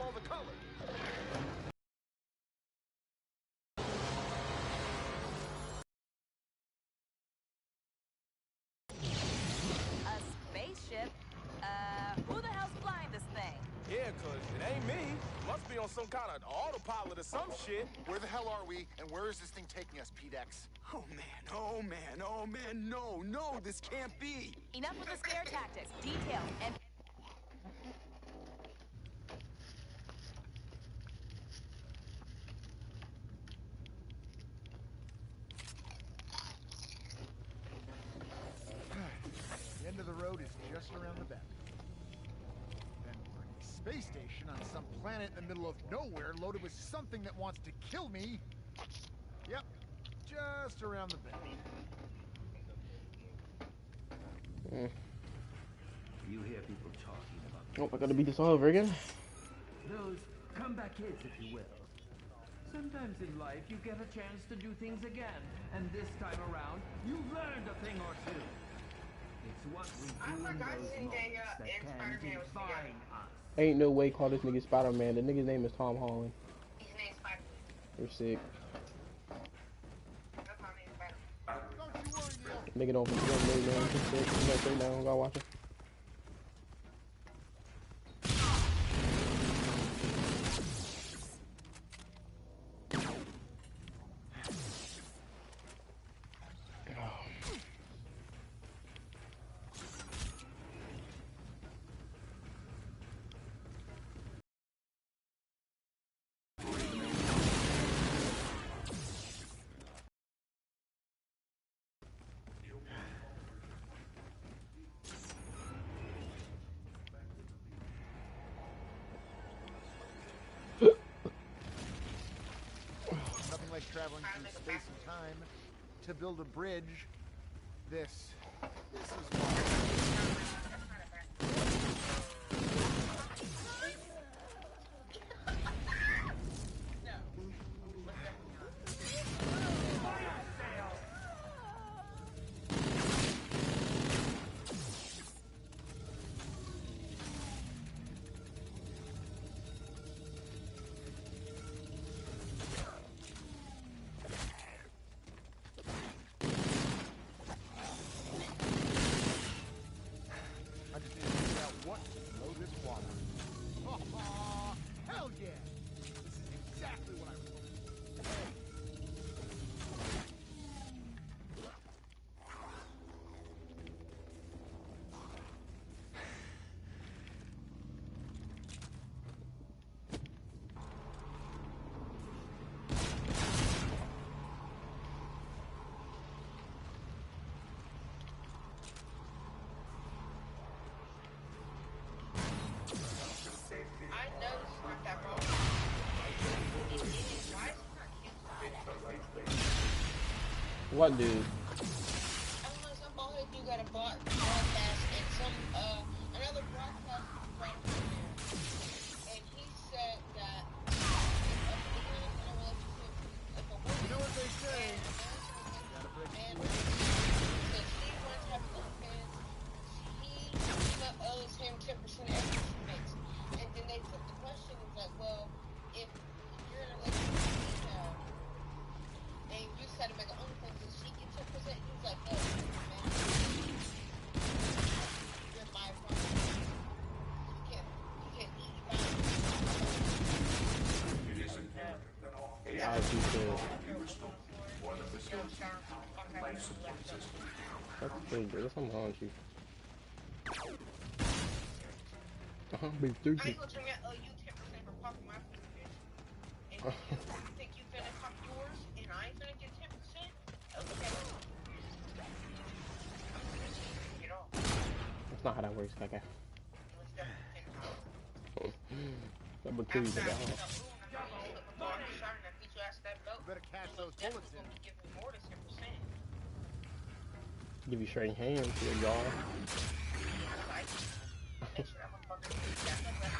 all the color. A spaceship? Who the hell's flying this thing? Yeah, cause it ain't me. Must be on some kind of autopilot or some shit. Where the hell are we, and where is this thing taking us, P-Dex? Oh man, oh man, oh man, no, this can't be. Enough with the scare tactics. Details and... The end of the road is just around the bend. Then we're in a space station on some planet in the middle of nowhere loaded with something that wants to kill me. Yep, just around the bend. You hear people talking about... Oh, I gotta beat this all over again? Those comeback kids, if you will. Sometimes in life, you get a chance to do things again. And this time around, you've learned a thing or two. It's what we do in those moments that can define us. Ain't no way call this nigga Spider-Man. The nigga's name is Tom Holland. His name's Spider. You're sick. That's my name, Spider. Don't you worry, Neil. Nigga don't forget me, man. He's sick. You better stay down. Go watch it. Nothing like traveling through space and time to build a bridge. This is hell yeah! This is exactly what I was looking for. I know this is not that wrong. Why is it not cute? What dude? I don't know, some ballhead dude got a broadcast and some, another broadcast right there. And he said that if a woman in a relationship, if a woman... You know what they say? And that she wants to have OnlyFans, he owes him 10% of everything she makes. And then they put the question, is like, well, if you're in a relationship with a female, and you decide to make an OnlyFans, does she get 10%? He was like, no, man. You're my problem. You can't eat your body. It is imperative that all I AI do too. be restored for the facility life support system. That's pretty good. That's something on you. Be How you stupid. gonna tell me I owe you 10% for popping my food, bitch? And you think you finna pop yours, and I ain't finna get 10%? Okay. I'm gonna see it all. That's not how that works, Kaka. Let's go. Number two, After I but pick up food, and I know you slip a bar in the shot, and I beat your ass to that belt. You better cash those Definitely bullets in. gonna give me more than 10%. give you straight hands here, y'all. Like, make sure that motherfucker gets that much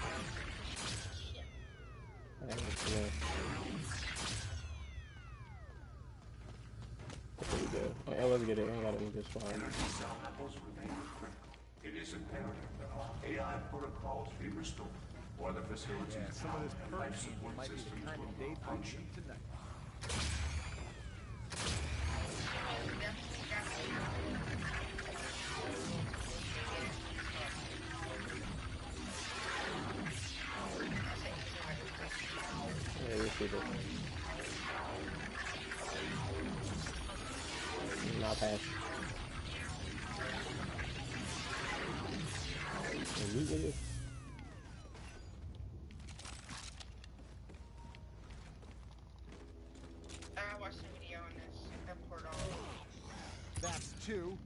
shit. There we go. Oh, yeah, let's get it. I got it in this one. Energy cell levels remain critical. It is imperative that all AI protocols be restored Yeah, some of this perk candy might be the kind of day for you tonight. Yeah, you see this. Not pass. You get it. I watched a video on this portal. That's 2.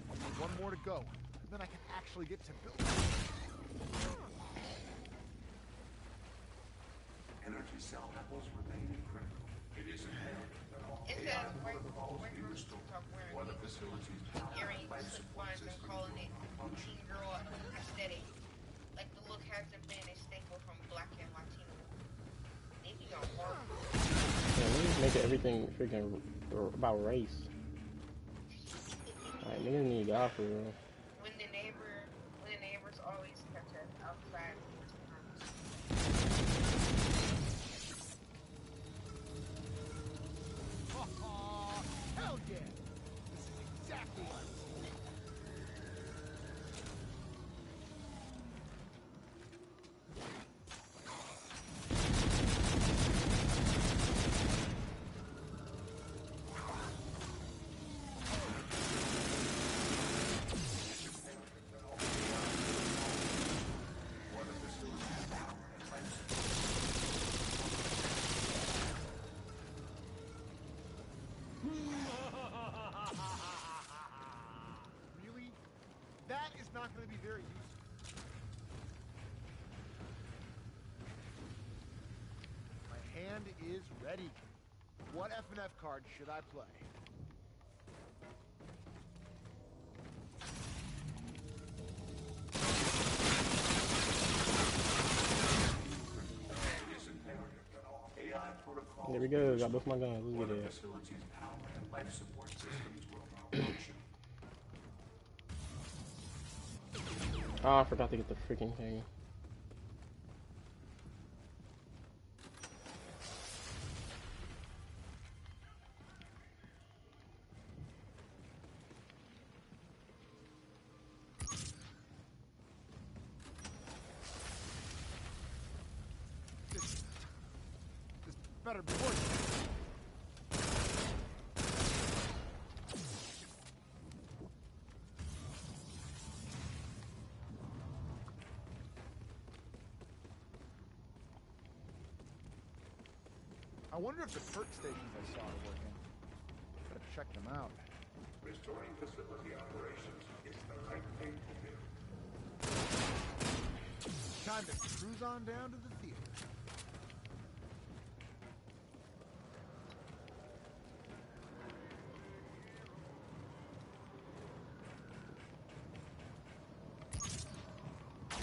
Only 1 more to go. Then I can actually get to building. Energy cell levels remain critical. It is imperative that all It says white girls talk wearing the facilities earrings, slip-ons, and calling it teen girl aesthetic. Like the look hasn't been a staple from Black and Latino. They be on hard. Yeah, we need to make everything freaking about race. Like, niggas need God for real. When the neighbors always catch us outside. Hell yeah! This is exactly what I was hoping. Really? That is not going to be very useful. My hand is ready. What F&F card should I play? There we go. Got both my guns. Let's get it. facilities power and life support systems will malfunction. Oh, I forgot to get the freaking thing. This better be worth it. I wonder if the perk stations I saw are working. Better check them out. Restoring facility operations is the right thing to do. Time to cruise on down to the theater.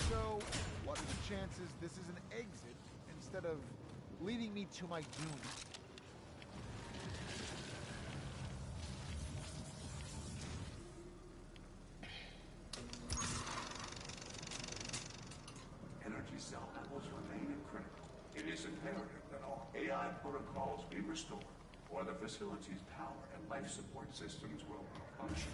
So, what are the chances this is an exit instead of leading me to my doom? Energy cell levels remain critical. It is imperative that all AI protocols be restored, or the facility's power and life support systems will malfunction.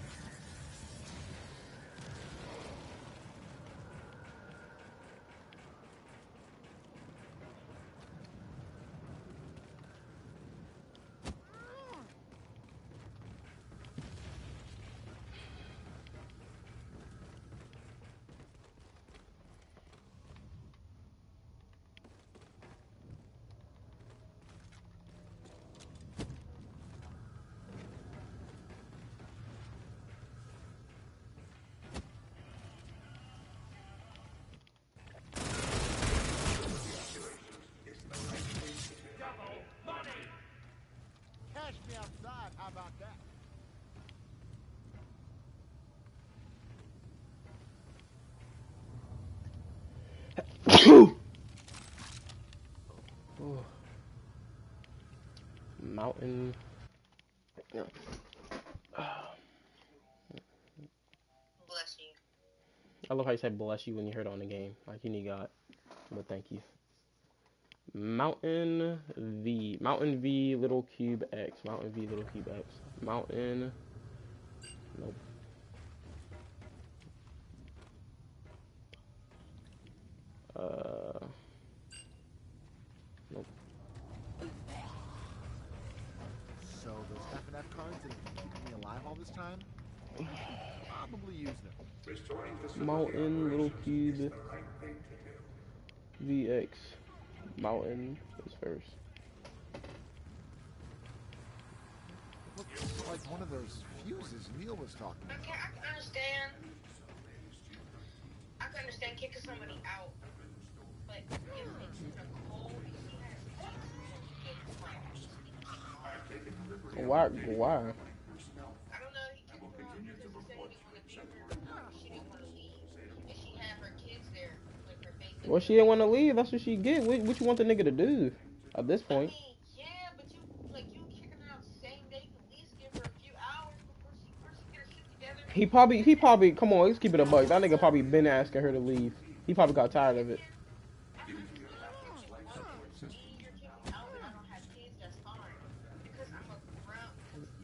Cash me outside, how about that? Ooh. Mountain. Yeah. Bless you. I love how you said bless you when you heard it on the game. Like you need God. But thank you. Mountain V little cube X, Mountain V little cube X, Mountain, nope. Nope. So those FNF cards that have been keeping me alive all this time, probably use them. Mountain little cube VX, Mountain is first. Looks like one of those fuses Neil was talking about. Okay, I can understand. I can understand kicking somebody out, but if it's Nicole, if she has kids, Why? I don't know. He kicked her out because he said he didn't want to be her. She didn't want to leave, and she had her kids there with her baby. Well, she didn't want to leave. That's what she get. What you want the nigga to do at this point? I mean, yeah, but you kicking her out the same day. You at least give her a few hours before she get her shit together. He probably. Come on, let's keep it a buck. That nigga probably been asking her to leave. He probably got tired of it.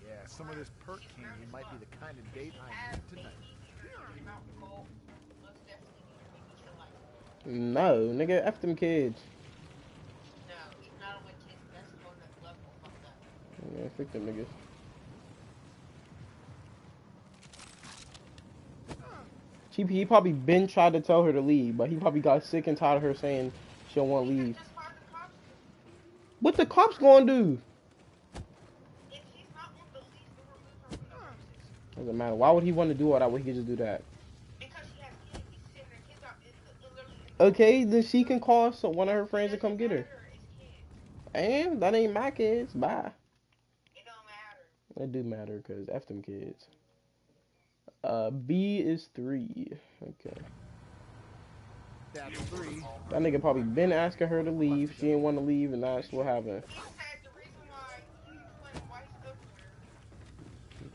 Yeah, some of this perk candy might be the kind of date I need tonight. No, nigga, F them kids. No, not only kids, that's on that level of that. Yeah, fuck them niggas. He probably been tried to tell her to leave, but he probably got sick and tired of her saying she don't want to leave. What the cops gonna do? Doesn't matter. Why would he want to do all that when he could just do that? Okay, then she can call one of her friends to come get her. And that ain't my kids. Bye. It don't matter. It do matter because F them kids. B is 3. Okay. That's 3. That nigga probably been asking her to leave. She didn't want to leave, and that's what happened. He said the reason why he went white over her,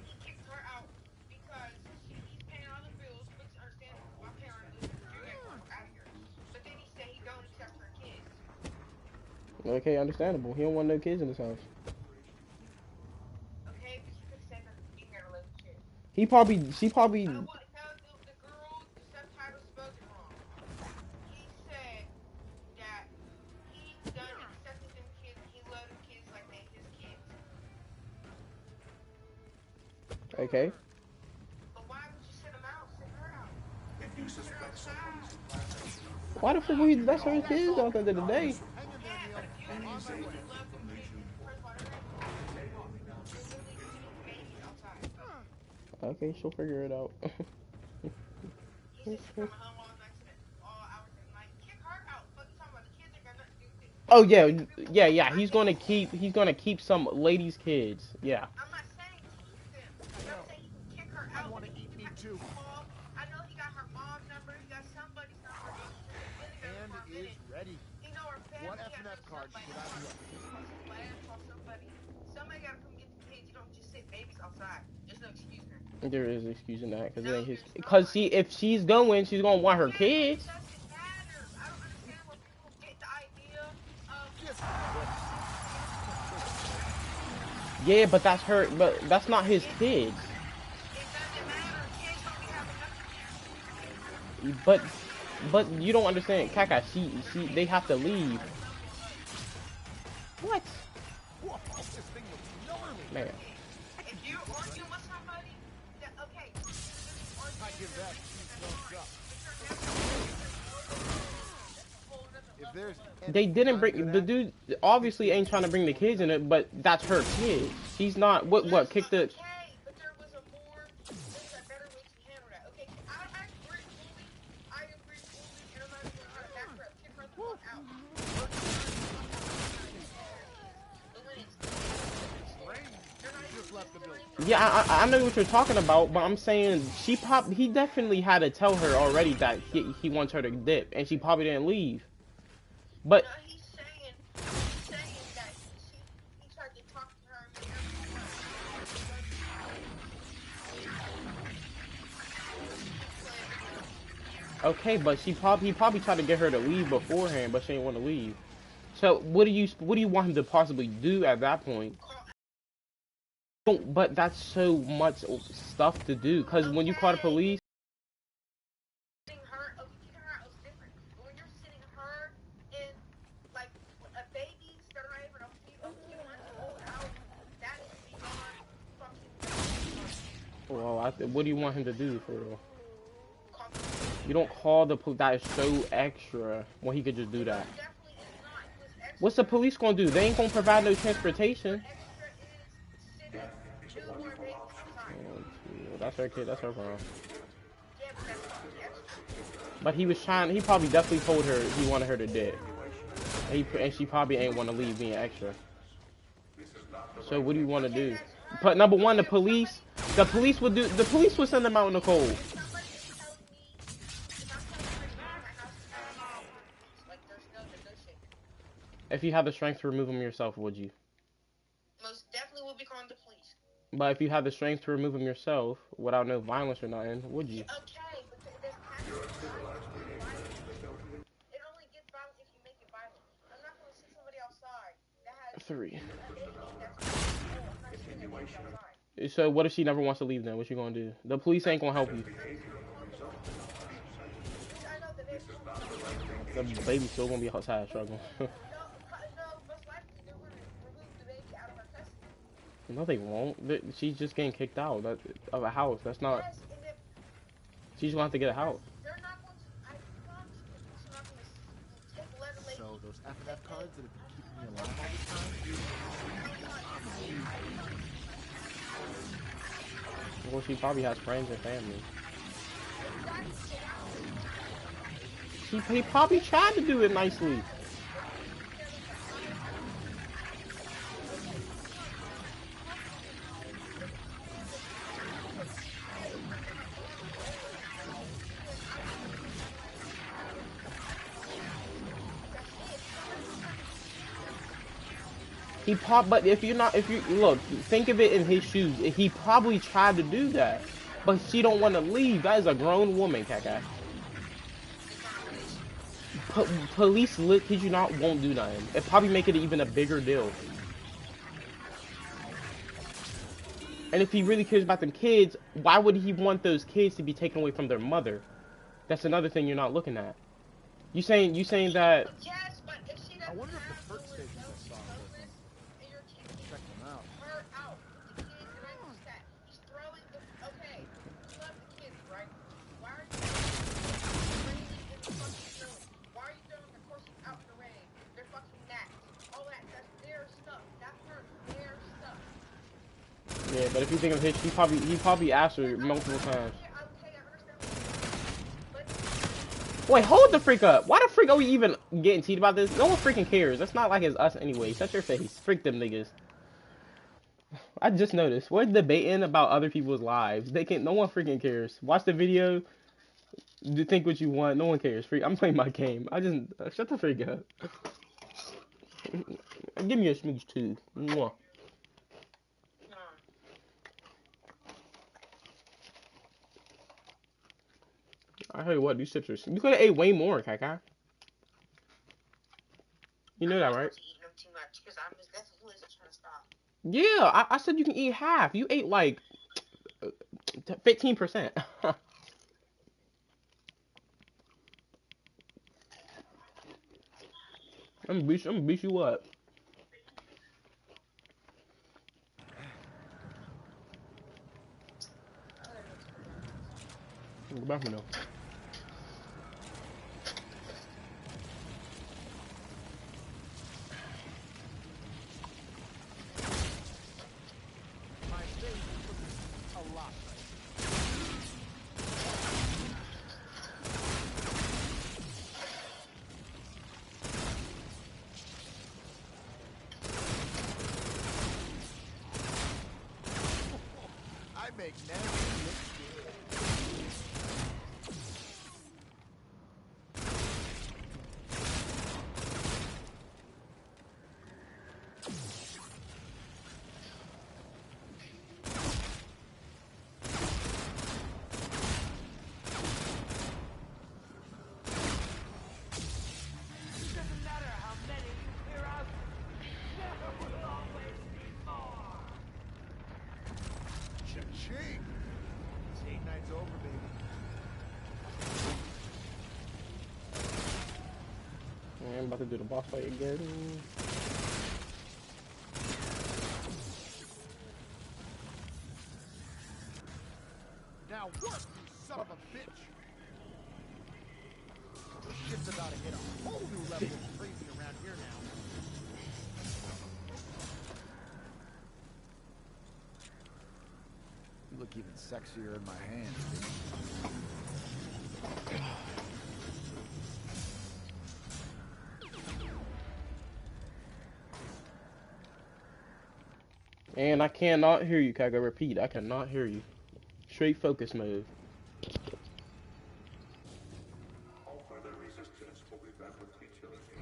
he kicked her out because he's paying all the bills, which is understandable. My parents live in Virginia, out of here. But then he said he don't accept her kids. Okay, understandable. He don't want no kids in his house. Okay, but you could have said that at the beginning of the relationship. She probably. The girl, the subtitle spelled it wrong. He said that he done accepted them kids, he loved them kids like they his kids. Okay. But why would you send them out? Send her out. If you suspect someone's Why the fuck would he? That's her kids at the end of the day. Okay, she'll figure it out. Oh yeah. He's gonna keep some ladies' kids. Yeah. I'm not saying keep them. I'm saying he can kick her out. I want to eat me too. I know he got her mom's number. He got somebody's number. And is ready. You know her family. What FNF card should I be on? Somebody gotta come get the kids. You don't just sit babies outside. There's no excuse there. There is excusing that because it ain't his. Because see, if she's going, she's gonna want her kids. I don't understand where people get the idea of. Yeah, but that's her. But that's not his kids. It doesn't matter. Kids don't be having nothing. But you don't understand, Kaka. They have to leave. What? Man. If you're arguing with somebody, okay. I give that 2 thumbs up. If there's They didn't bring the dude. Obviously, ain't trying to bring the kids in it, but that's her kids. She's not. What? Kick the. Okay, but there was a better way to handle that. Okay, I agree fully, and I'm not even trying to back her up. Kick her the fuck out. Yeah, I know what you're talking about, but I'm saying he definitely had to tell her already that he wants her to dip, and she probably didn't leave. But No, he's saying that he tried to talk to her and Okay, but he probably tried to get her to leave beforehand, but she didn't want to leave. So what do you want him to possibly do at that point? But that's so much stuff to do. Cause when you call the police, Sitting her, oh, kicking her out is different. But when you're sitting her in, like, a baby, starting not even a few months old out, that is beyond fucking. well, what do you want him to do for real? You don't call the police. That is so extra. When he could just do that. Definitely is not. He was extra. What's the police gonna do? They ain't gonna provide no transportation. Extra is sitting newborn babies outside. Oh, that's her kid. That's her problem. Yeah, but that's fucking extra. But he was trying. He probably definitely told her he wanted her to dip. And she probably ain't want to leave being extra. So what do you want to do? But number one, the police would do. The police would send them out in the cold. If you had the strength to remove them yourself, would you? Most definitely will be calling the police. But if you had the strength to remove them yourself, without no violence or nothing, would you? Okay, but there's violence. It only gets violent if you make it violent. I'm not going to see somebody outside that has 3. a baby that's I'm not seeing a baby outside. So what if she never wants to leave then? What you gonna do? The police ain't gonna help you. I know the baby. The baby's still gonna be outside struggling. No, most likely they're going to remove the baby out of her custody. No, they won't. She's just getting kicked out of a house. That's not. Yes, and if She's gonna have to get a house. they're not going to, I promise you, the police are not going to take the letter lady. So those FNF cards that have been keeping me alive all this time? Well, she probably has friends and family. He probably tried to do it nicely. But if you look, think of it in his shoes. He probably tried to do that, but she don't want to leave. That is a grown woman, Kaka. Police, kid you not, won't do nothing. It probably make it even a bigger deal. And if he really cares about them kids, why would he want those kids to be taken away from their mother? That's another thing you're not looking at. You saying that? Yes, but if she doesn't I wonder if have the perk those stations I saw homeless, and you're keeping check them out. her out, the kids, and I understand. He's throwing the, okay, you love the kids, right? Why are you raining in the fucking snow? Why are you throwing the horses out in the rain? They're fucking gnats. All that's their stuff, not her, their stuff. Yeah, but if you think of his, he probably asked her multiple times. Okay, I understand what you're saying, but Wait, hold the freak up. Why the freak are we even getting teed about this? No one freaking cares. That's not like it's us anyway. Shut your face. Freak them niggas. I just noticed. We're debating about other people's lives. No one freaking cares. Watch the video. Do think what you want. No one cares. Freak. I'm playing my game. Shut the freak up. Give me a smooch too. Mwah. I heard what these chips are. You could have ate way more, Kaka. You know that, right? eating them too much because I'm just definitely trying to stop. Yeah, I said you can eat half. You ate like 15%. I'm gonna beat you up. Go back now. My stage is a lot right. I make nasty look good. about to do the boss fight again. Now work, you son of a bitch! Shit's about to hit a whole new level of crazy around here now. You look even sexier in my hands. And I cannot hear you, Kaga. Repeat, I cannot hear you. Straight focus mode. All further resistance will be met with futility.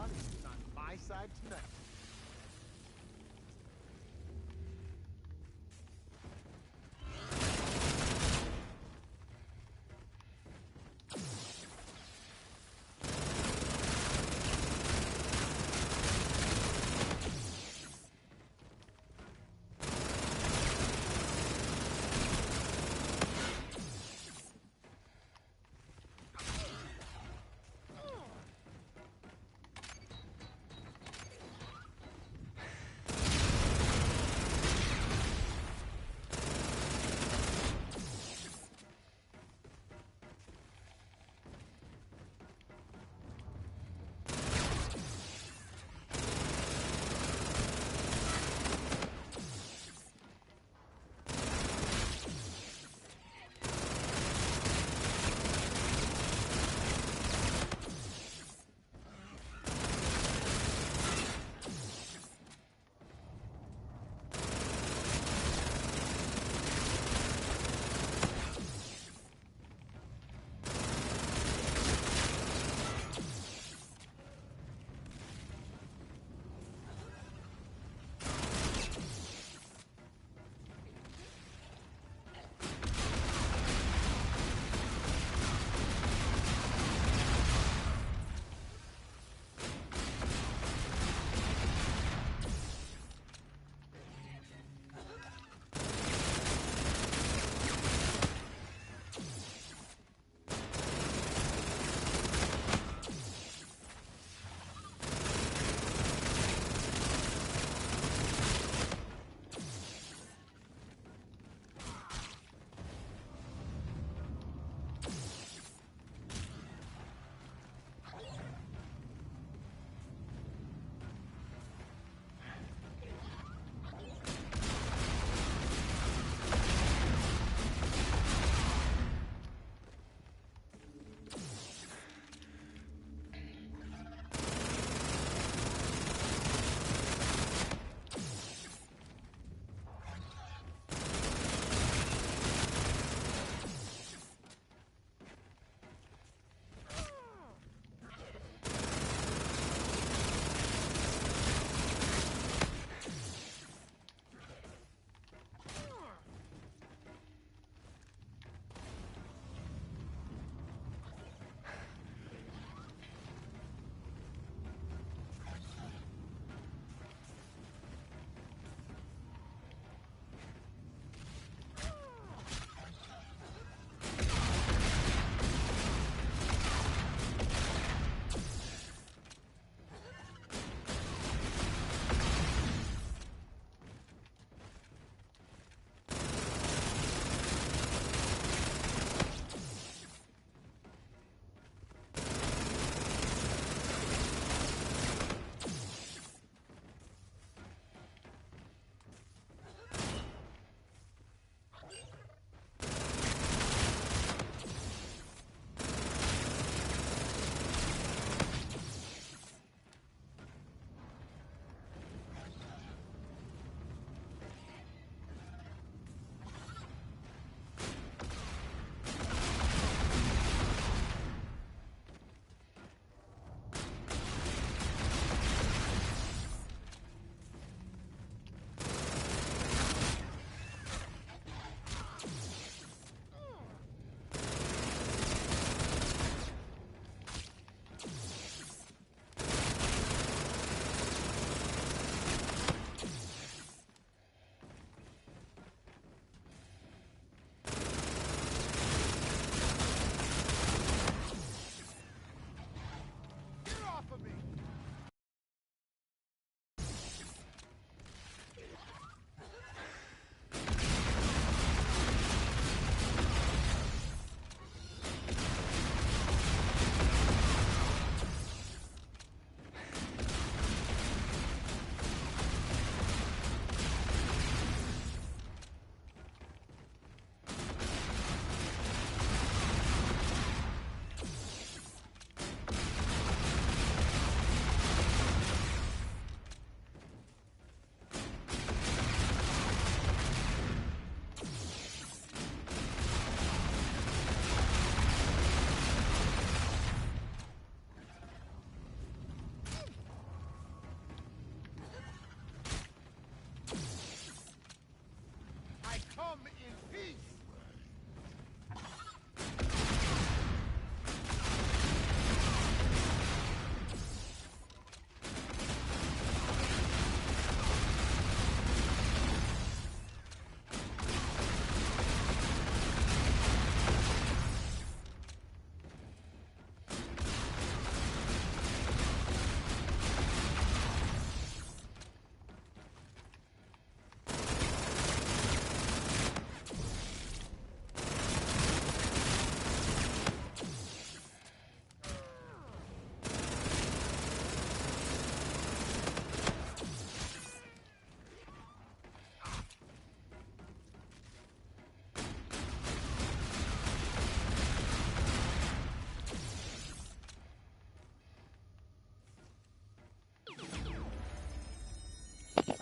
luck is on my side tonight.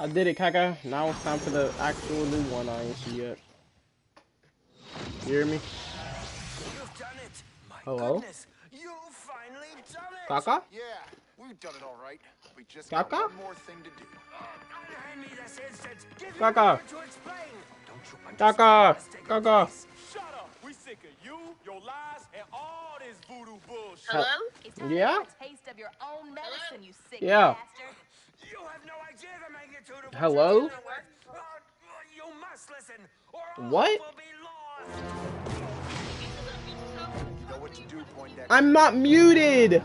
I did it, Kaka. Now it's time for the actual new one I ain't see yet. You hear me? You've done it. My Hello? goodness. You finally done it. Kaka? Yeah, we've done it all right. We just got Kaka? one more thing to do. Unhand me this instant. Give you a Kaka. moment to explain. Don't you understand? Kaka. Let's take a Kaka. place. Shut up. We sick of you, your lies, and all this voodoo bullshit. Hello? It's time Yeah? to get a taste of your own medicine, you sick Yeah. bastard. You have no idea the magnitude of what Hello? you're dealing with. You must listen, or all What? hope will be lost. You know what to do, Poindexter. I'm not muted.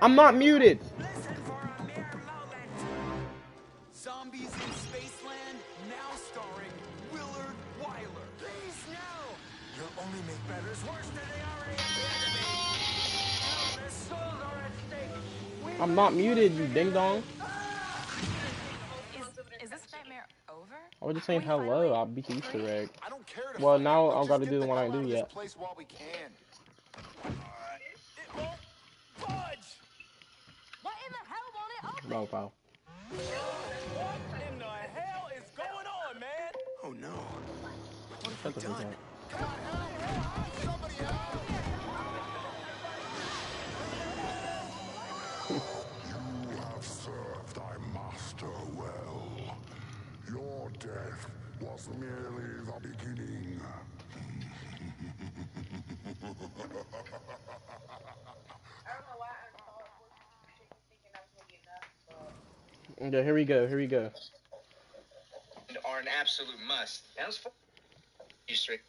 I'm not muted. Listen for a mere moment. Zombies in Spaceland, now starring Willard Wyler. Please, no. You'll only make matters worse than they already appear to be. Countless souls are at stake. I'm not muted, you ding dong. Is this nightmare over? I was just saying We hello. finally I'll beat the Easter egg. I don't care to Well, fight. now Let's I've got to just do get the one I hell do out of this yet. place while we can. It won't budge. What in the hell won't it open? No, pal. What in the hell is going on, man? Oh no. Shut the fuck up. Come on, help! Somebody help! You have served thy master well. Your death was merely the beginning. I don't know why I called thinking I was gonna get enough. Okay, here we go. Here we go. Are an absolute must. That was Easter egg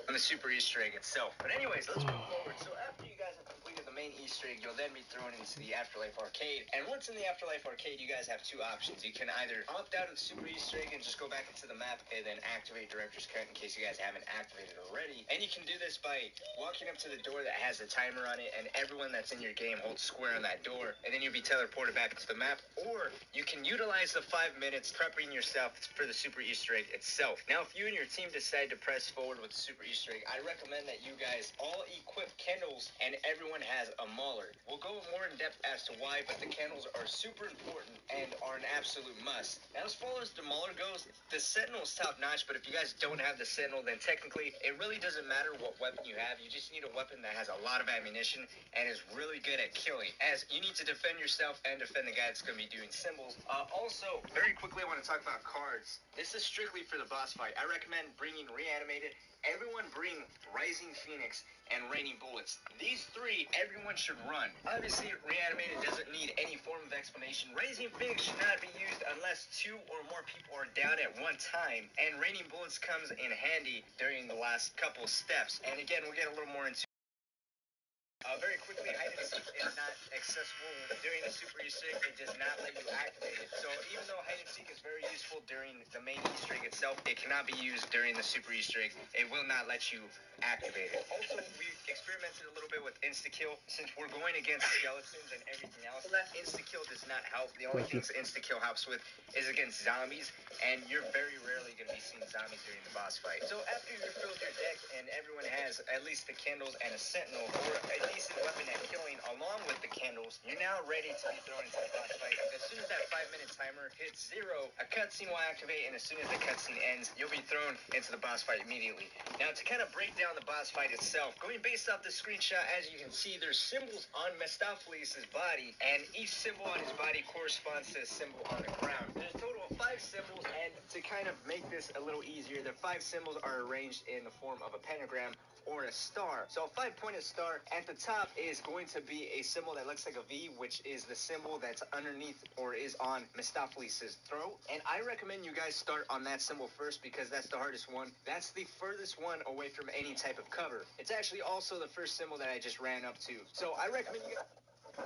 and the super Easter egg itself. But anyways, let's move forward. So after you guys have completed the main Easter egg, you'll then be thrown into the Afterlife Arcade. And once in the Afterlife Arcade, you guys have two options. You can either opt out of the super Easter egg and just go back into the map and then activate Director's Cut in case you guys haven't activated it already. And you can do this by walking up to the door that has a timer on it, and everyone that's in your game holds square on that door, and then you'll be teleported back into the map. Or you can utilize the 5 minutes prepping yourself for the super Easter egg itself. Now, if you and your team decide to press forward with the super Easter egg, I recommend that you guys all equip candles and everyone has a mauler. We'll go more in depth as to why, but the candles are super important and are an absolute must. Now, as far as the mauler goes, the Sentinel is top notch, but if you guys don't have the Sentinel, then technically it really doesn't matter what weapon you have. You just need a weapon that has a lot of ammunition and is really good at killing, as you need to defend yourself and defend the guy that's going to be doing symbols. Also, very quickly, I want to talk about cards. This is strictly for the boss fight. I recommend bringing Reanimated. Everyone bring Rising Phoenix and Raining Bullets. These three, everyone should run. Obviously, Reanimated doesn't need any form of explanation. Rising Phoenix should not be used unless 2 or more people are down at one time. And Raining Bullets comes in handy during the last couple steps. And again, we'll get a little more into very quickly, hide and seek is not accessible during the super Easter egg. It does not let you activate it. So even though hide and seek is very useful during the main Easter egg itself, it cannot be used during the super Easter egg. It will not let you activate it. Also, we experimented a little bit with insta-kill. Since we're going against skeletons and everything else, insta-kill does not help. The only things insta-kill helps with is against zombies, and you're very rarely going to be seeing zombies during the boss fight. So after you've filled your deck and everyone has at least the candles and a sentinel, or a decent weapon at killing along with the candles, you're now ready to be thrown into the boss fight. As soon as that 5-minute timer hits 0, a cutscene will activate, and as soon as the cutscene ends, you'll be thrown into the boss fight immediately. Now, to kind of break down the boss fight itself, going based off the screenshot, as you can see, there's symbols on Mephistophelies' body, and each symbol on his body corresponds to a symbol on the ground. There's a total of 5 symbols, and to kind of make this a little easier, the 5 symbols are arranged in the form of a pentagram or a star. So a 5-pointed star at the top is going to be a symbol that looks like a V, which is the symbol that's underneath or is on Mephistophelies' throat. And I recommend you guys start on that symbol first because that's the hardest one. That's the furthest one away from any type of cover. It's actually also the first symbol that I just ran up to. So I recommend you guys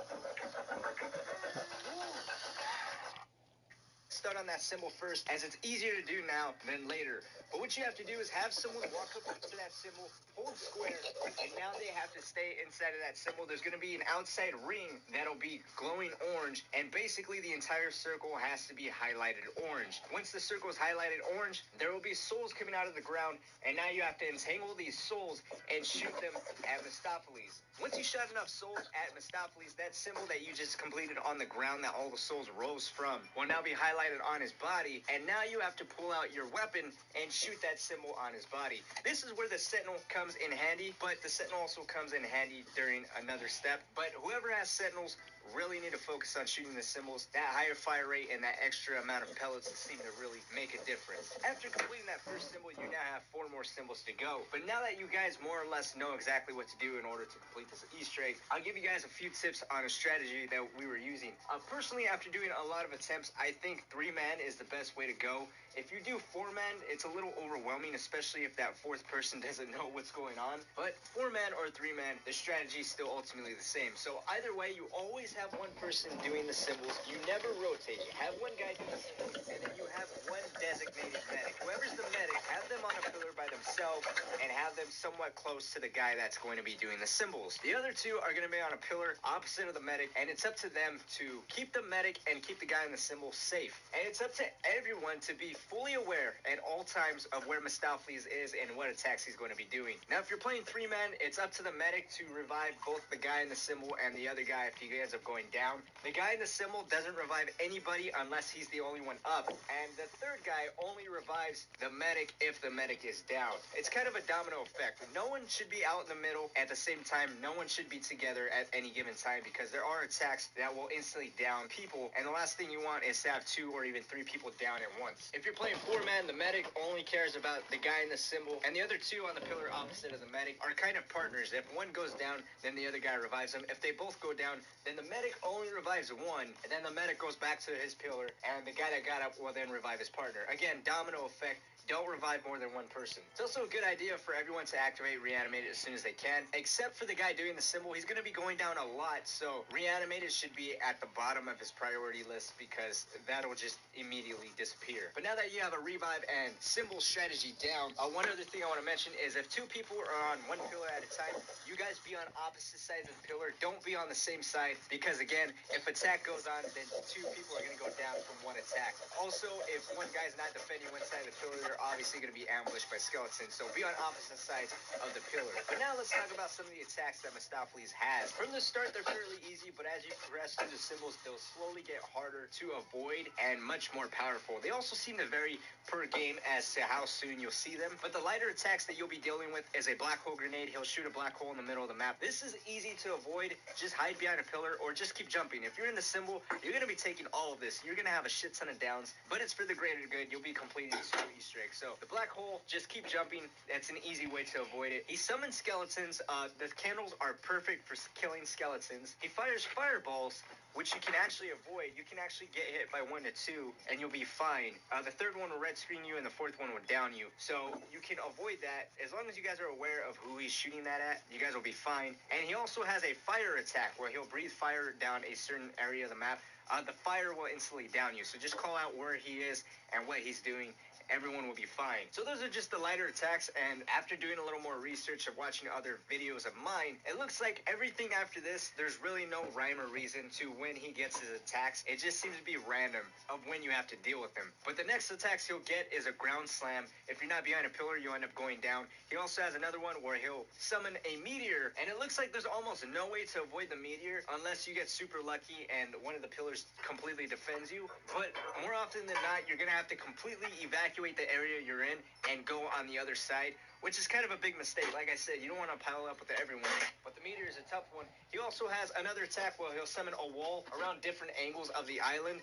start on that symbol first, as it's easier to do now than later. But what you have to do is have someone walk up to that symbol, hold square, and now they have to stay inside of that symbol. There's going to be an outside ring that'll be glowing orange, and basically the entire circle has to be highlighted orange. Once the circle is highlighted orange, there will be souls coming out of the ground, and now you have to entangle these souls and shoot them at Mistopheles. Once you shot enough souls at Mistopheles, that symbol that you just completed on the ground that all the souls rose from will now be highlighted on his body, and now you have to pull out your weapon and shoot that symbol on his body. This is where the Sentinel comes in handy, but the Sentinel also comes in handy during another step. But whoever has Sentinels really need to focus on shooting the symbols. That higher fire rate and that extra amount of pellets seem to really make a difference. After completing that first symbol, you now have 4 more symbols to go. But now that you guys more or less know exactly what to do in order to complete this Easter egg, I'll give you guys a few tips on a strategy that we were using. Personally, after doing a lot of attempts, I think 3-man is the best way to go. If you do 4-man, it's a little overwhelming, especially if that 4th person doesn't know what's going on. But 4-man or 3-man, the strategy is still ultimately the same. So either way, you always have one person doing the symbols. You never rotate. You have one guy doing the symbols, and then you have one designated medic. Whoever's the medic, have them on a pillar by themselves and have them somewhat close to the guy that's going to be doing the symbols. The other 2 are going to be on a pillar opposite of the medic, and it's up to them to keep the medic and keep the guy in the symbol safe. And it's up to everyone to be fully aware at all times of where Mistopheles is and what attacks he's going to be doing. Now, if you're playing 3-man, it's up to the medic to revive both the guy in the symbol and the other guy if he ends up going down. The guy in the symbol doesn't revive anybody unless he's the only one up, and the 3rd guy only revives the medic if the medic is down. It's kind of a domino effect. No one should be out in the middle at the same time. No one should be together at any given time because there are attacks that will instantly down people, and the last thing you want is to have 2 or even 3 people down at once. If you're playing 4-man, the medic only cares about the guy in the symbol, and the other 2 on the pillar opposite of the medic are kind of partners. If one goes down, then the other guy revives him. If they both go down, then the medic only revives one, and then the medic goes back to his pillar, and the guy that got up will then revive his partner. Again, domino effect. Don't revive more than one person. It's also a good idea for everyone to activate Reanimated as soon as they can, except for the guy doing the symbol. He's going to be going down a lot, so Reanimated should be at the bottom of his priority list because that'll just immediately disappear. But now that you have a revive and symbol strategy down, one other thing I want to mention is if 2 people are on one pillar at a time, you guys be on opposite sides of the pillar. Don't be on the same side because, again, if attack goes on, then 2 people are going to go down from one attack. Also, if one guy's not defending one side of the pillar, they're obviously going to be ambushed by skeletons, so be on opposite sides of the pillar. But now let's talk about some of the attacks that Mistopheles has. From the start, they're fairly easy, but as you progress through the symbols, they'll slowly get harder to avoid and much more powerful. They also seem to vary per game as to how soon you'll see them, but the lighter attacks that you'll be dealing with is a black hole grenade. He'll shoot a black hole in the middle of the map. This is easy to avoid. Just hide behind a pillar or just keep jumping. If you're in the symbol, you're going to be taking all of this. You're going to have a shit ton of downs, but it's for the greater good. You'll be completing 2 Easter eggs. So the black hole, just keep jumping. That's an easy way to avoid it. He summons skeletons. The candles are perfect for killing skeletons. He fires fireballs, which you can actually avoid. You can actually get hit by 1 to 2, and you'll be fine. The 3rd one will red screen you, and the 4th one will down you. So you can avoid that. As long as you guys are aware of who he's shooting that at, you guys will be fine. And he also has a fire attack where he'll breathe fire down a certain area of the map. The fire will instantly down you. So just call out where he is and what he's doing. Everyone will be fine. So those are just the lighter attacks, and after doing a little more research of watching other videos of mine, it looks like everything after this, there's really no rhyme or reason to when he gets his attacks. It just seems to be random of when you have to deal with him. But the next attacks he'll get is a ground slam. If you're not behind a pillar, you'll end up going down. He also has another one where he'll summon a meteor, and it looks like there's almost no way to avoid the meteor unless you get super lucky and one of the pillars completely defends you. But more often than not, you're going to have to completely evacuate the area you're in and go on the other side, which is kind of a big mistake. Like I said, you don't want to pile up with everyone, but the meteor is a tough one. He also has another attack where he'll summon a wall around different angles of the island.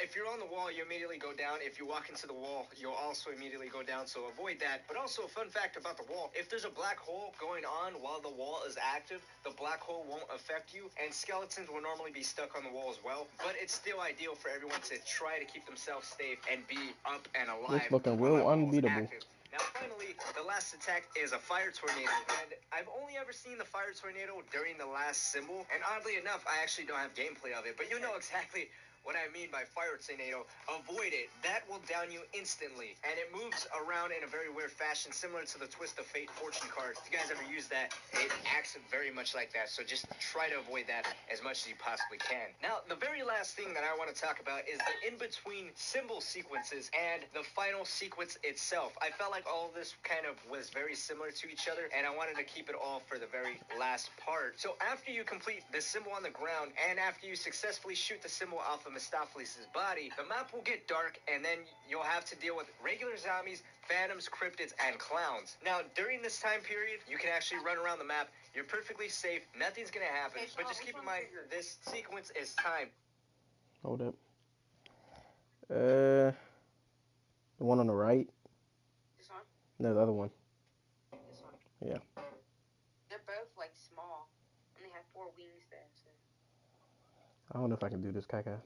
If you're on the wall, you immediately go down. If you walk into the wall, you'll also immediately go down, so avoid that. But also a fun fact about the wall, if there's a black hole going on while the wall is active, the black hole won't affect you, and skeletons will normally be stuck on the wall as well, but it's still ideal for everyone to try to keep themselves safe and be up and alive. This looking real unbeatable. Now, finally, the last attack is a fire tornado, and I've only ever seen the fire tornado during the last symbol, and oddly enough, I actually don't have gameplay of it, but you know exactly what I mean by fire tornado, avoid it. That will down you instantly. And it moves around in a very weird fashion, similar to the Twist of Fate fortune card. If you guys ever use that, it acts very much like that. So just try to avoid that as much as you possibly can. Now, the very last thing that I want to talk about is the in-between symbol sequences and the final sequence itself. I felt like all of this kind of was very similar to each other, and I wanted to keep it all for the very last part. So after you complete the symbol on the ground, and after you successfully shoot the symbol off of Mistopheles' body, the map will get dark, and then you'll have to deal with regular zombies, phantoms, cryptids, and clowns. Now, during this time period, you can actually run around the map. You're perfectly safe. Nothing's gonna happen. But just keep in mind, this sequence is timed. Hold up. The one on the right? This one? No, the other one. This one? Yeah. They're both like small, and they have 4 wings there. So. I don't know if I can do this, Kaka.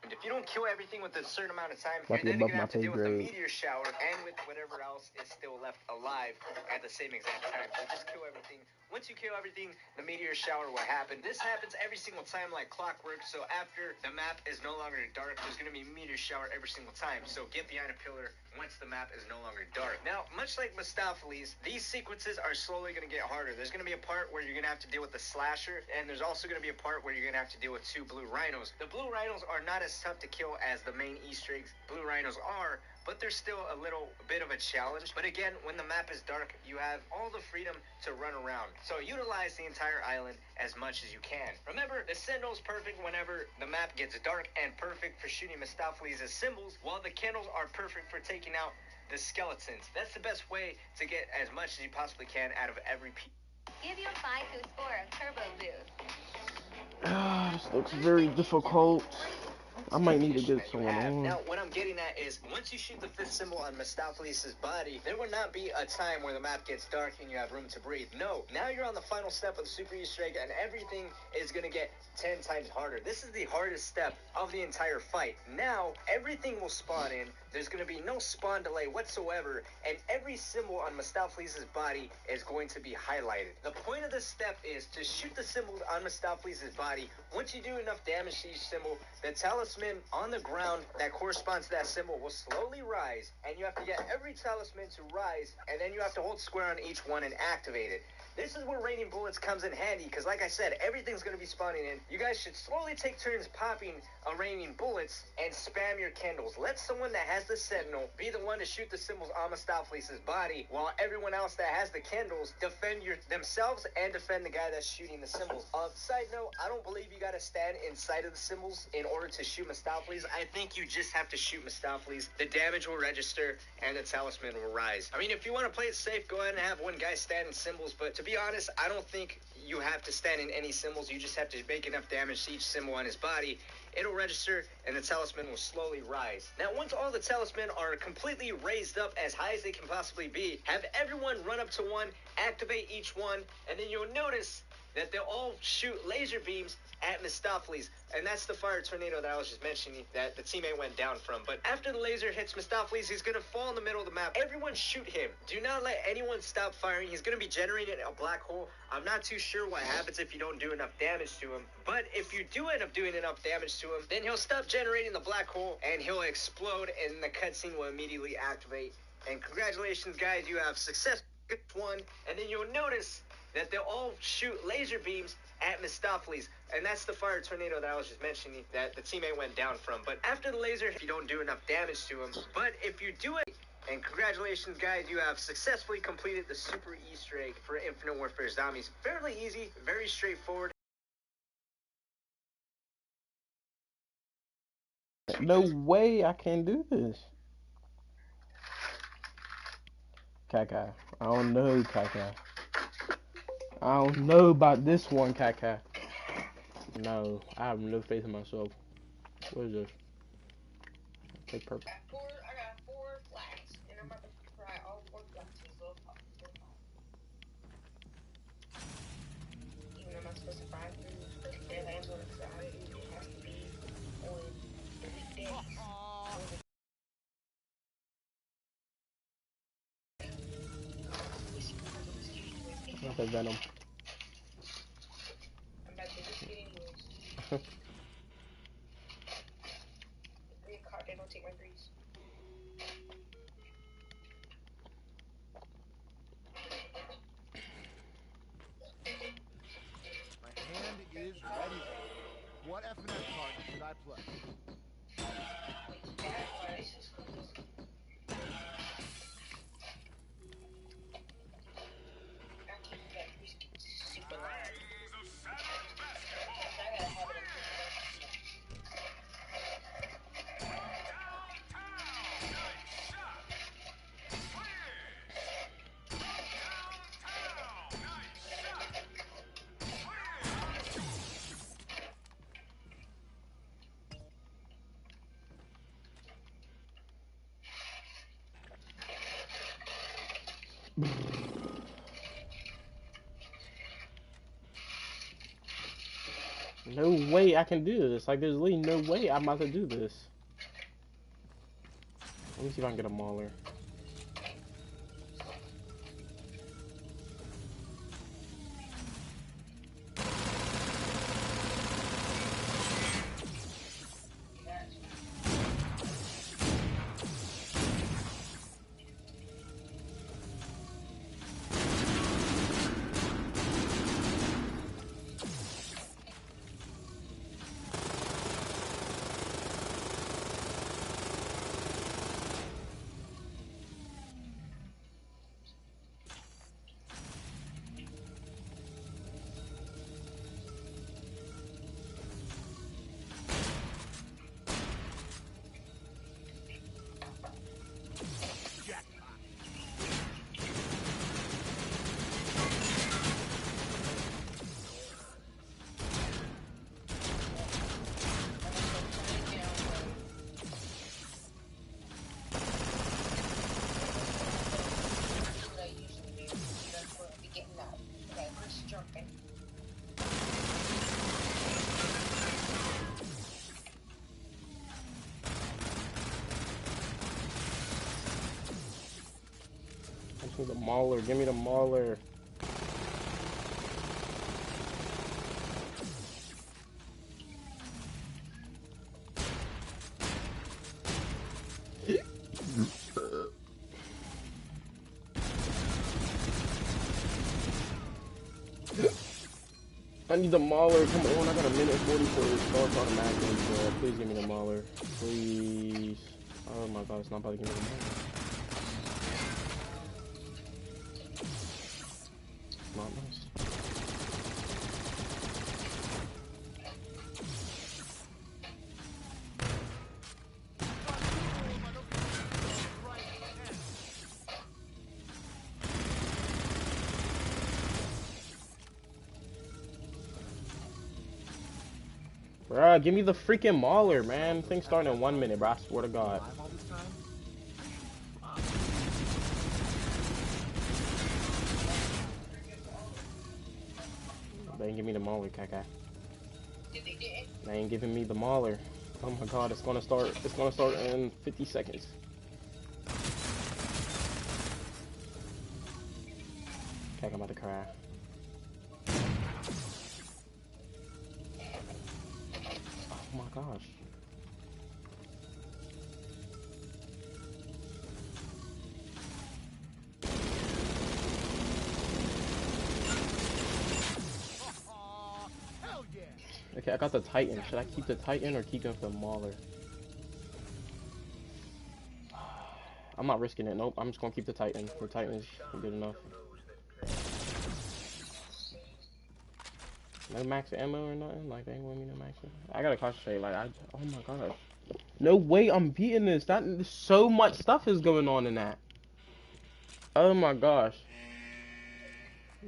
If you don't kill everything with a certain amount of time, About to you're get then above going to my have to pay deal with the grade. meteor shower and with whatever else is still left alive at the same exact time. So just kill everything. Once you kill everything, the meteor shower will happen. This happens every single time like clockwork. So after the map is no longer dark, there's going to be a meteor shower every single time. So get behind a pillar once the map is no longer dark. Now, much like Mistopheles, these sequences are slowly going to get harder. There's going to be a part where you're going to have to deal with the slasher, and there's also going to be a part where you're going to have to deal with 2 blue rhinos. The blue rhinos are not as tough to kill as the main Easter eggs blue rhinos are, but they're still a little bit of a challenge. But again, when the map is dark, you have all the freedom to run around. So utilize the entire island as much as you can. Remember, the Sentinel's perfect whenever the map gets dark and perfect for shooting Mistopheles' symbols, while the candles are perfect for taking out the skeletons. That's the best way to get as much as you possibly can out of every piece. Give your FIFO score a turbo boost. This looks very difficult. I might need to get That you someone have. on. Now, what I'm getting at is, once you shoot the 5th symbol on Mistopheles' body, there will not be a time where the map gets dark and you have room to breathe. No, now you're on the final step of the Super Easter egg, and everything is going to get 10 times harder. This is the hardest step of the entire fight. Now, everything will spawn in. There's going to be no spawn delay whatsoever, and every symbol on Mistopheles' body is going to be highlighted. The point of this step is to shoot the symbols on Mistopheles' body. Once you do enough damage to each symbol, the talisman on the ground that corresponds to that symbol will slowly rise, and you have to get every talisman to rise, and then you have to hold square on each one and activate it. This is where raining bullets comes in handy, because like I said, everything's going to be spawning in. You guys should slowly take turns popping a raining bullets and spam your candles. Let someone that has the sentinel be the one to shoot the symbols on Mistopheles' body, while everyone else that has the candles defend themselves and defend the guy that's shooting the symbols. Side note, I don't believe you got to stand inside of the symbols in order to shoot Mistopheles. I think you just have to shoot Mistopheles. The damage will register and the talisman will rise. I mean, if you want to play it safe, go ahead and have one guy stand in symbols, but to be honest, I don't think you have to stand in any symbols. You just have to make enough damage to each symbol on his body. It'll register and the talisman will slowly rise. Now, once all the talismen are completely raised up as high as they can possibly be, have everyone run up to one, activate each one, and then you'll notice that they'll all shoot laser beams at Mistopheles. And that's the fire tornado that I was just mentioning that the teammate went down from. But after the laser hits Mistopheles, he's going to fall in the middle of the map. Everyone shoot him. Do not let anyone stop firing. He's going to be generating a black hole. I'm not too sure what happens if you don't do enough damage to him. But if you do end up doing enough damage to him, then he'll stop generating the black hole and he'll explode and the cutscene will immediately activate. And congratulations, guys. You have success one. And then you'll notice that they'll all shoot laser beams at Mistopheles. And that's the fire tornado that I was just mentioning that the teammate went down from. But after the laser, if you don't do enough damage to him, but if you do it, and congratulations, guys, you have successfully completed the Super Easter egg for Infinite Warfare Zombies. Fairly easy, very straightforward. No way I can do this. Kaka. I don't know, Kaka. I don't know about this one, Kaka. No, I have no faith in myself. What is this? Take purple. I got 4 flags, and I'm about to fry all 4 flags with little pop. Even though I'm not supposed to fry food, if I am going to fry food, it has to be on the weekdays. That's a venom. I'm about to risk it anyways. don't take my breeze. My hand is ready. What FNF card should I play? Bad cards. I keep that breeze super loud. I gotta have it. No way I can do this. Like, there's literally no way I'm about to do this. Let me see if I can get a mauler. I just need the mauler. Give me the mauler. I need the mauler. Come on, I got a minute 40 for this. Starts automatically, bro. Please give me the mauler. Please. Oh my god, it's not about to give me the mauler. Not nice. Bruh, give me the freaking mauler, man. Thing's starting in 1 minute, bro. I swear to God. They ain't give me the mauler, Kaka. They ain't giving me the mauler. Oh my god, it's gonna start in 50 seconds. Kaka, I'm about to cry. Oh my gosh. Okay, I got the Titan. Should I keep the Titan or keep him for the Mauler? I'm not risking it. Nope, I'm just gonna keep the Titan. The Titan is good enough. No max ammo or nothing? Like, they ain't want me to max it. I gotta concentrate. Like, oh my gosh. No way I'm beating this. So much stuff is going on in that. Oh my gosh.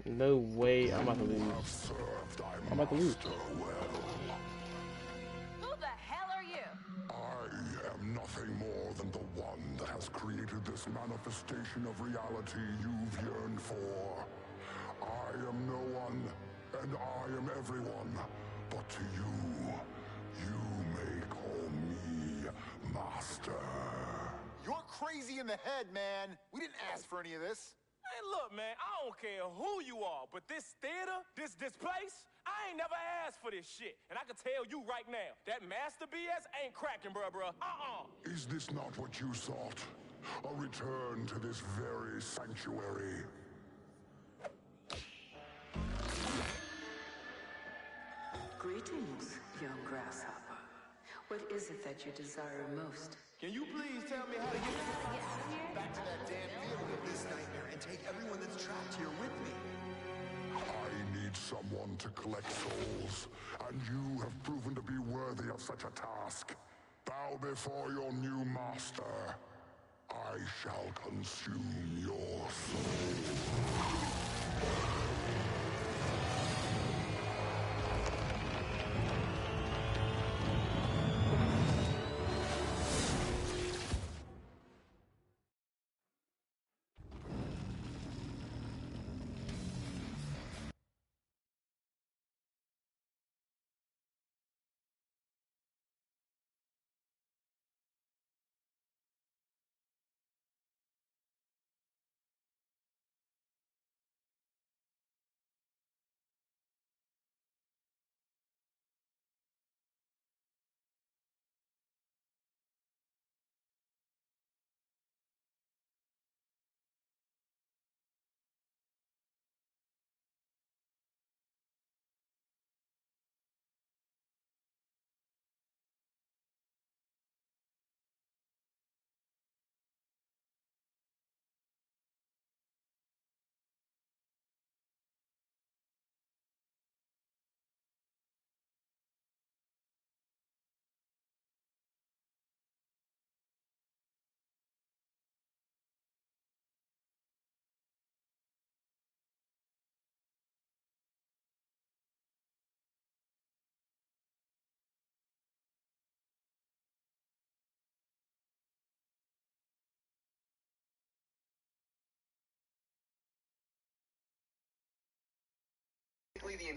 No way I'm about to lose. I'm about to lose. Who the hell are you? I am nothing more than the one that has created this manifestation of reality you've yearned for. I am no one, and I am everyone. But to you, you may call me Master. You're crazy in the head, man. We didn't ask for any of this. Hey, look, man, I don't care who you are, but this theater, this place, I ain't never asked for this shit. And I can tell you right now, that master BS ain't cracking, bruh. Is this not what you sought? A return to this very sanctuary? Greetings, young grasshopper. What is it that you desire most? Can you please tell me how to get Back to that damn field of this nightmare and take everyone that's trapped here with me. I need someone to collect souls, and you have proven to be worthy of such a task. Bow before your new master. I shall consume your soul.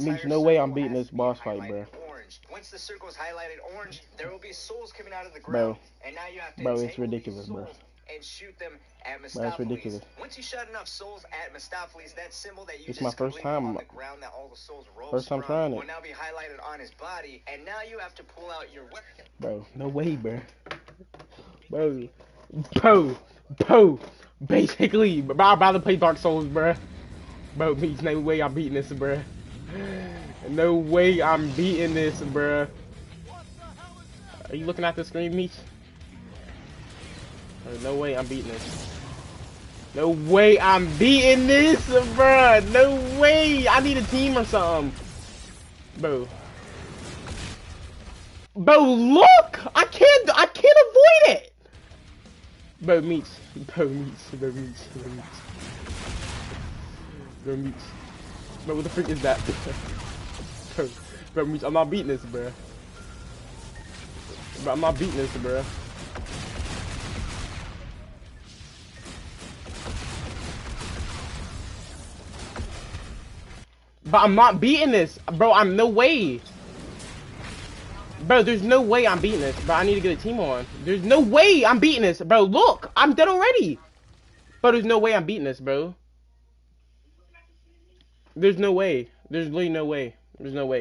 Means no way I'm beating this boss fight, bro. Once the circle is highlighted orange, there will be souls coming out of the Bro. ground, and now you have to Bro, it's entangle these ridiculous, bro. souls and shoot them at Bro, it's Mistopheles. ridiculous. Once you shot enough souls at Mistopheles, that symbol that you It's just my first completed time. on the ground that all the souls rose First time from trying it. will now be highlighted on his body, and now you have to pull out your weapon. Bro, no way, bro. Bro. Basically, bro, I'm about to play Dark Souls, bro. Bro, means no way I'm beating this, bro. No way I'm beating this, bro. Are you looking at the screen, Meech? No way I'm beating this. No way I'm beating this, bro. No way. I need a team or something. Bro. Bro, look! I can't avoid it! Bro, Meech. Bro, what the frick is that? Bro, Meech, I'm not beating this, bro. Bro, I'm not beating this, bro. But I'm not beating this, bro. I'm no way. Bro, there's no way I'm beating this, bro. I need to get a team on. There's no way I'm beating this, bro. Look, I'm dead already. Bro, there's no way I'm beating this, bro. There's no way. There's literally no way. There's no way.